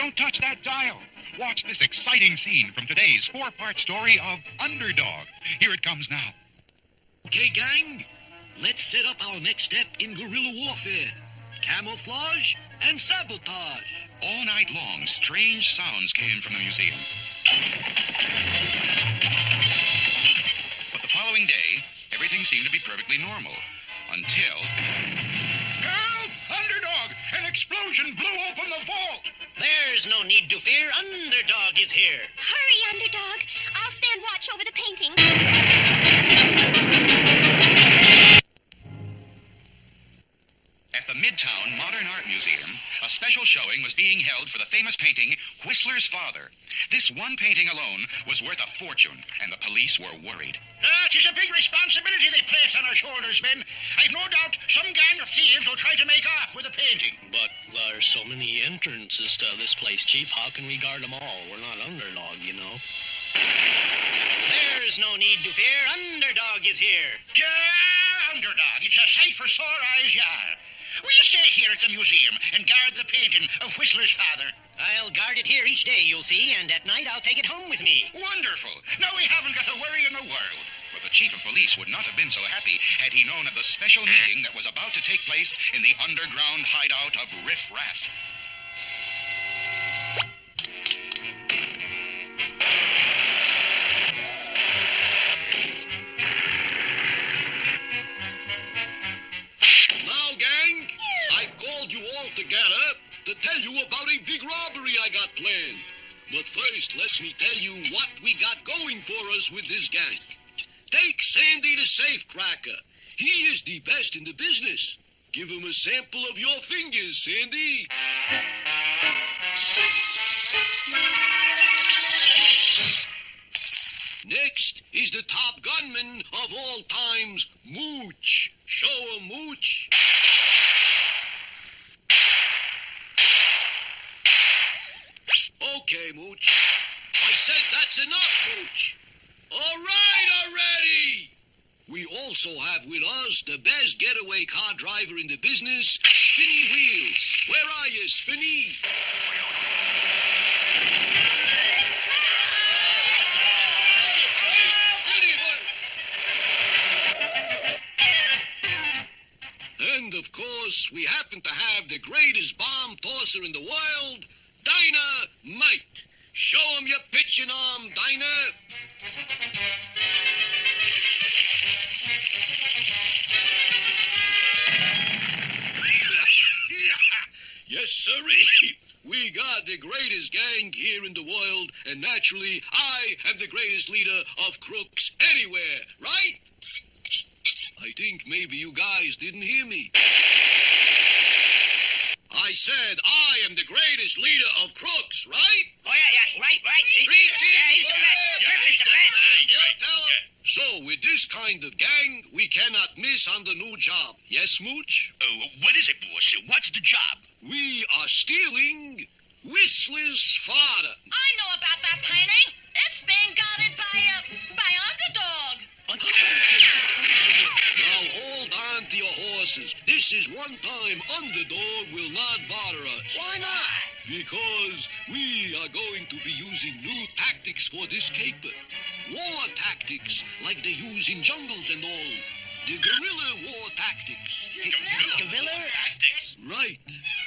Don't touch that dial. Watch this exciting scene from today's four-part story of Underdog. Here it comes now. Okay, gang, let's set up our next step in guerrilla warfare. Camouflage and sabotage. All night long, strange sounds came from the museum. But the following day, everything seemed to be perfectly normal. Until... Help! Underdog! An explosion blew open the vault! There's no need to fear. Underdog is here. Hurry, Underdog. I'll stand watch over the painting. At the Midtown Modern Art Museum, a special showing was being held for the famous painting, Whistler's Father. This one painting alone was worth a fortune, and the police were worried. It is a big responsibility they place on our shoulders, men. I've no doubt some gang of thieves will try to make off with the painting. But there's so many entrances to this place, Chief. How can we guard them all? We're not Underdog, you know. There's no need to fear. Underdog is here. Yeah, Underdog. It's a sight for sore eyes, yeah. Will you stay here at the museum and guard the painting of Whistler's father? I'll guard it here each day, you'll see, and at night I'll take it home with me. Wonderful. Now we haven't got a worry in the world. But the chief of police would not have been so happy had he known of the special meeting that was about to take place in the underground hideout of Riff Raff. To tell you about a big robbery I got planned. But first, let me tell you what we got going for us with this gang. Take Sandy the safecracker. He is the best in the business. Give him a sample of your fingers, Sandy. Next is the top gunman of all times, Mooch. Show him, Mooch. Okay, Mooch. I said that's enough, Mooch. All right already. We also have with us the best getaway car driver in the business, Spinny Wheels. Where are you, Spinny? And of course, we happen to have the greatest bomb tosser in the world, Dynamite. Show him your pitching arm, Dyna. Yes, sirree. We got the greatest gang here in the world, and naturally, I am the greatest leader of crooks anywhere, right? I think maybe you guys didn't hear me. I said I am the greatest leader of crooks, right? Oh, yeah, right. Yeah, he's the best. Perfect's the best. So, with this kind of gang, we cannot miss on the new job. Yes, Mooch? What is it, boss? What's the job? We are stealing Whistler's father. I know about that painting. It's being guarded by Underdog. Now hold on to your horses. This is one time Underdog will not bother us. Why not? Because we are going to be using new tactics for this caper. War tactics like they use in jungles and all. The guerrilla war tactics. Guerrilla? Tactics? Right.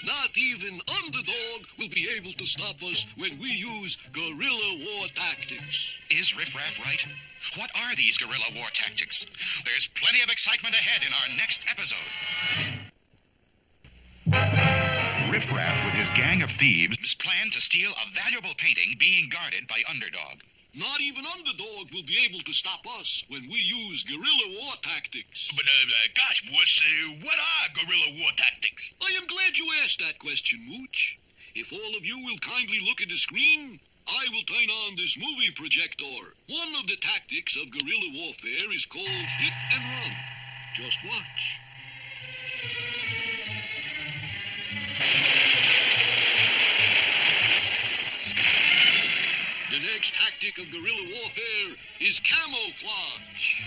Not even Underdog will be able to stop us when we use guerrilla war tactics. Is Riff Raff right? What are these guerrilla war tactics? There's plenty of excitement ahead in our next episode. Riff Raff, with his gang of thieves, Planned to steal a valuable painting being guarded by Underdog. Not even Underdog will be able to stop us when we use guerrilla war tactics. But, gosh, boss, what are guerrilla war tactics? I am glad you asked that question, Mooch. If all of you will kindly look at the screen, I will turn on this movie projector. One of the tactics of guerrilla warfare is called hit and run. Just watch. The next tactic of guerrilla warfare is camouflage.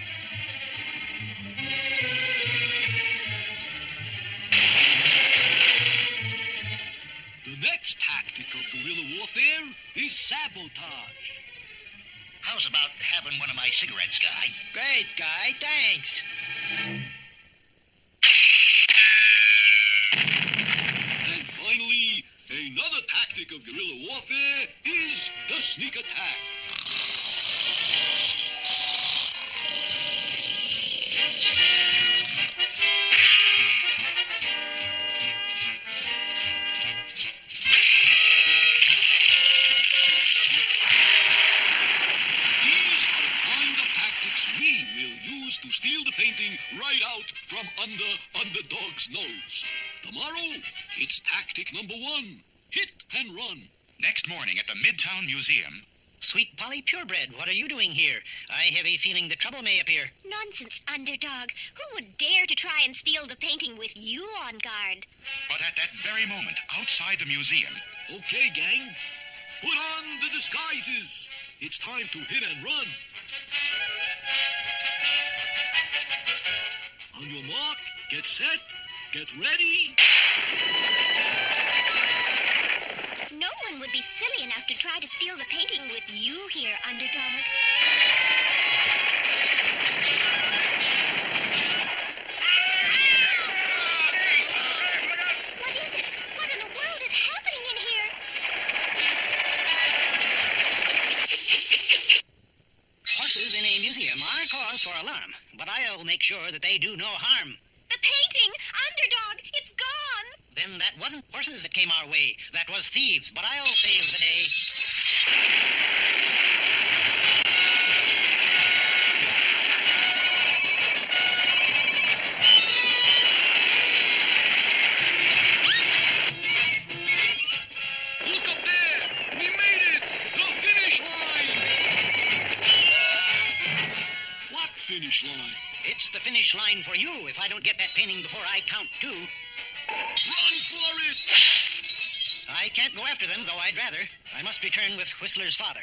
The next tactic of guerrilla warfare is sabotage. How's about having one of my cigarettes, Guy? Great, Guy. Thanks. And finally, another tactic of guerrilla warfare is the sneak attack. To steal the painting right out from under Underdog's nose. Tomorrow, it's tactic number 1. Hit and run. Next morning at the Midtown Museum. Sweet Polly Purebred, what are you doing here? I have a feeling that trouble may appear. Nonsense, Underdog. Who would dare to try and steal the painting with you on guard? But at that very moment, outside the museum... Okay, gang. Put on the disguises. It's time to hit and run. On your mark, get set, get ready. No one would be silly enough to try to steal the painting with you here, Underdog. What is it? What in the world is happening in here? Horses in a museum are cause for alarm, but I'll make sure that they do no harm. The painting! Underdog! It's gone! Then that wasn't horses that came our way. That was thieves, but I'll save the day. Look up there! We made it! The finish line! What finish line? It's the finish line for you if I don't get that painting before I count 2. Run for it! I can't go after them, though I'd rather. I must return with Whistler's father.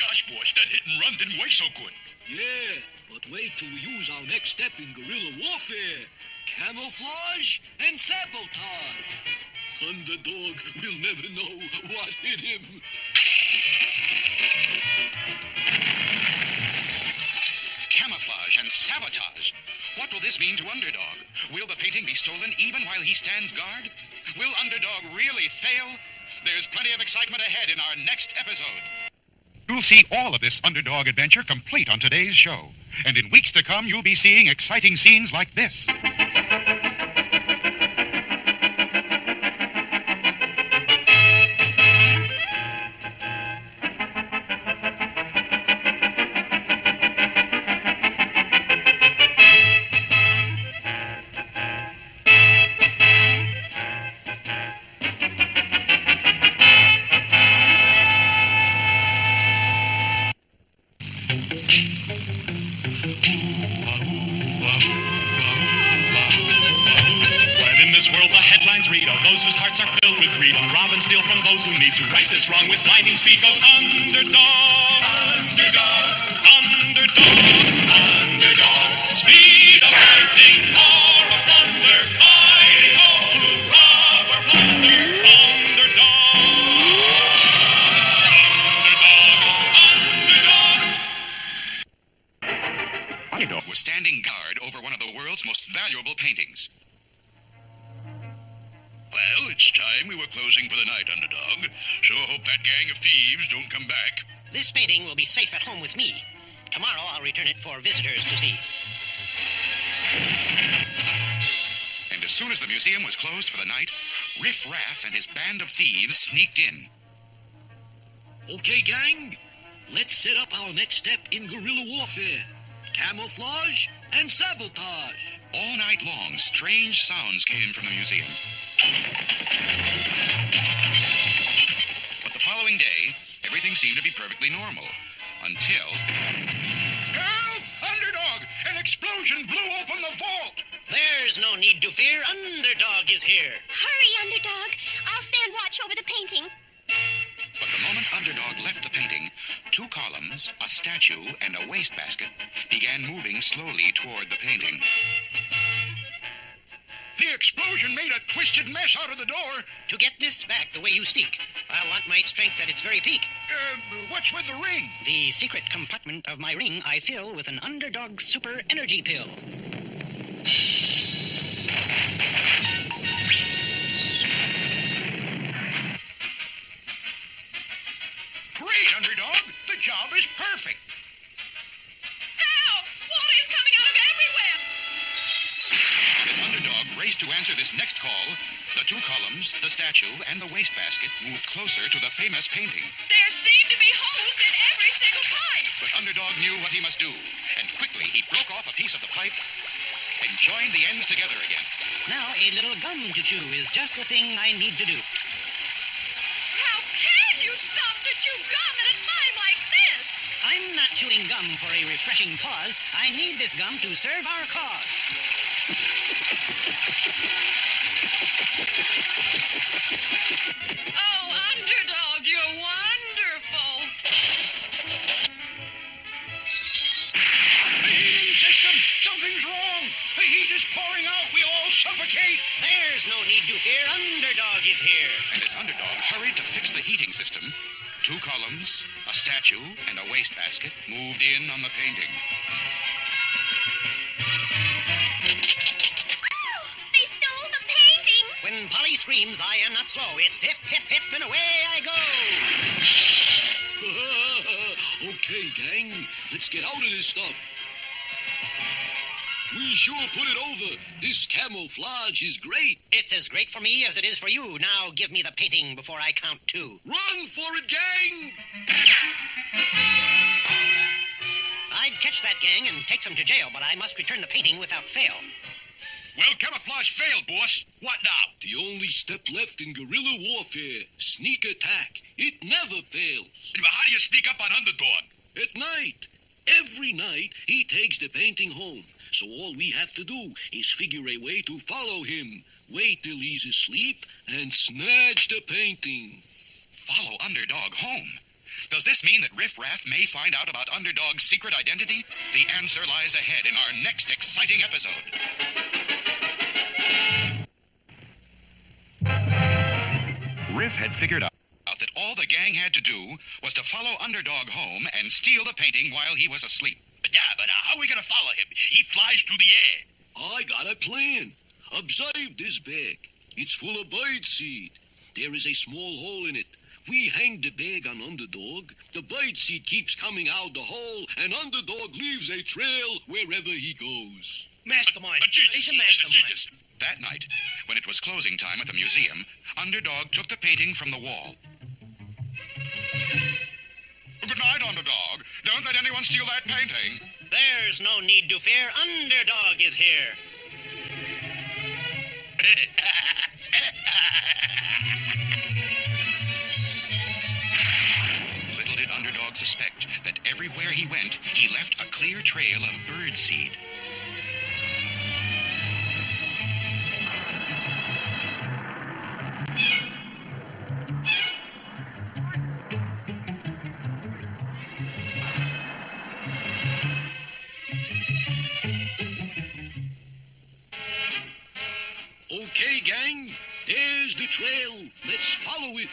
Gosh, boss, that hit and run didn't work so good. Yeah, but wait till we use our next step in guerrilla warfare. Camouflage and sabotage. Underdog will never know what hit him. Camouflage and sabotage. What will this mean to Underdog? Will the painting be stolen even while he stands guard? Will Underdog really fail? There's plenty of excitement ahead in our next episode. You'll see all of this Underdog adventure complete on today's show. And in weeks to come, you'll be seeing exciting scenes like this. those whose hearts are filled with greed, and rob and steal from those who need to right this wrong with lightning speed goes Underdog, Underdog, Underdog, Underdog, speed of lightning, power of thunder, mighty ho, hurrah for plunder, Underdog, Underdog, Underdog. Underdog was standing guard over one of the world's most valuable paintings. Well, it's time we were closing for the night, Underdog. Sure hope that gang of thieves don't come back. This painting will be safe at home with me. Tomorrow I'll return it for visitors to see. And as soon as the museum was closed for the night, Riff Raff and his band of thieves sneaked in. Okay, gang. Let's set up our next step in guerrilla warfare. Camouflage and sabotage. All night long, strange sounds came from the museum. But the following day, everything seemed to be perfectly normal. Until... Help! Underdog! An explosion blew open the vault! There's no need to fear. Underdog is here. Hurry, Underdog. I'll stand watch over the painting. But the moment Underdog left the painting, 2 columns, a statue, and a wastebasket began moving slowly toward the painting. The explosion made a twisted mess out of the door. To get this back the way you seek, I want my strength at its very peak. What's with the ring? The secret compartment of my ring I fill with an Underdog Super Energy Pill. Great, Underdog. The job is perfect. Help! Water's coming out of everywhere! As Underdog raced to answer this next call, the two columns, the statue, and the wastebasket moved closer to the famous painting. There seem to be holes in every single pipe! But Underdog knew what he must do, and quickly he broke off a piece of the pipe and joined the ends together again. Now a little gum to chew is just the thing I need to do. How can you stop to chew gum at a time like this? I'm not chewing gum for a refreshing pause. I need this gum to serve our cause. Oh, Underdog, you're wonderful! The heating system! Something's wrong! The heat is pouring out! We all suffocate! There's no need to fear. Underdog is here. And as Underdog hurried to fix the heating system, two columns, a statue, and a wastebasket moved in on the painting. They stole the painting! When Polly screams, I am not slow. It's hip, hip, hip, and away I go. Okay, gang, let's get out of this stuff. We sure put it over. This camouflage is great. It's as great for me as it is for you. Now give me the painting before I count two. Run for it, gang! I'd catch that gang and take them to jail, but I must return the painting without fail. Well, camouflage failed, boss. What now? The only step left in guerrilla warfare, sneak attack. It never fails. How do you sneak up on Underdog? At night. Every night, he takes the painting home. So all we have to do is figure a way to follow him. Wait till he's asleep and snatch the painting. Follow Underdog home. Does this mean that Riff Raff may find out about Underdog's secret identity? The answer lies ahead in our next exciting episode. Riff had figured out that all the gang had to do was to follow Underdog home and steal the painting while he was asleep. Yeah, but how are we going to follow him? He flies through the air. I got a plan. Observe this bag. It's full of birdseed. There is a small hole in it. We hang the bag on Underdog. The birdseed keeps coming out the hole, and Underdog leaves a trail wherever he goes. Mastermind. He's a mastermind. That night, when it was closing time at the museum, Underdog took the painting from the wall. Good night, Underdog. Don't let anyone steal that painting. There's no need to fear. Underdog is here. Little did Underdog suspect that everywhere he went, he left a clear trail of birdseed. Okay, gang, there's the trail. Let's follow it.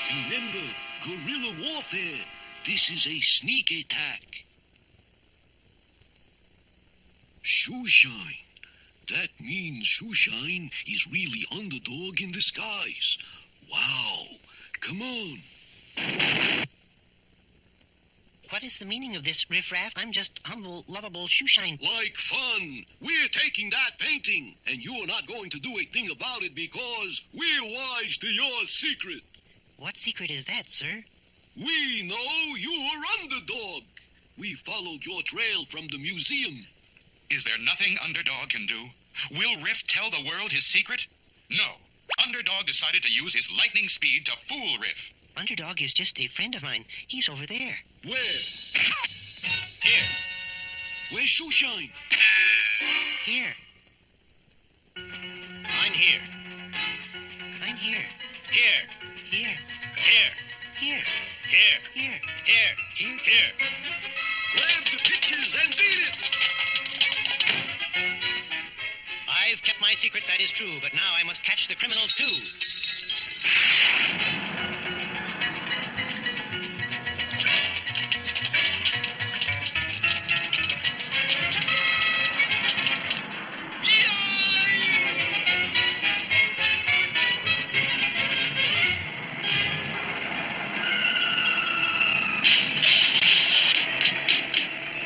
Remember, guerrilla warfare. This is a sneak attack. Shoeshine. That means Shoeshine is really Underdog in disguise. Wow. Come on. What is the meaning of this, Riff Raff? I'm just humble, lovable Shoeshine. Like fun. We're taking that painting, and you're not going to do a thing about it because we're wise to your secret. What secret is that, sir? We know you're Underdog. We followed your trail from the museum. Is there nothing Underdog can do? Will Riff tell the world his secret? No. Underdog decided to use his lightning speed to fool Riff. Underdog is just a friend of mine. He's over there. Where? Here. Where's Shoeshine? Here. I'm here. I'm here. Here. Here. Here. Here. Here. Here. Here. Here. Here. Grab the pitches and beat it. I've kept my secret, that is true, but now I must catch the criminals too.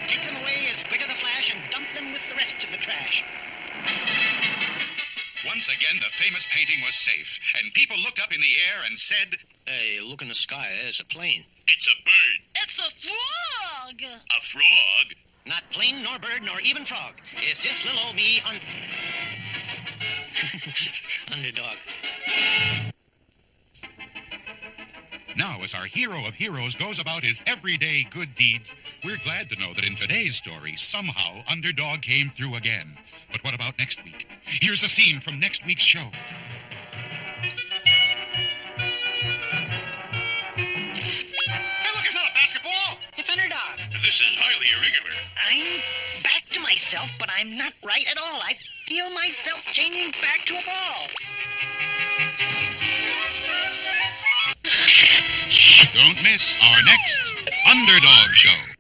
Take them away as quick as a flash and dump them with the rest of the trash. Once again, the famous painting was safe, and people looked up in the air and said, Hey, look in the sky. There's a plane. It's a bird. It's a frog. A frog. Not plane, nor bird, nor even frog. It's just little old me Underdog. Now, as our hero of heroes goes about his everyday good deeds, we're glad to know that in today's story, somehow, Underdog came through again. But what about next week? Here's a scene from next week's show. Hey, look, it's not a basketball. It's Underdog. This is highly irregular. I'm back to myself, but I'm not right at all. I feel myself changing back to a ball. Don't miss our next Underdog show.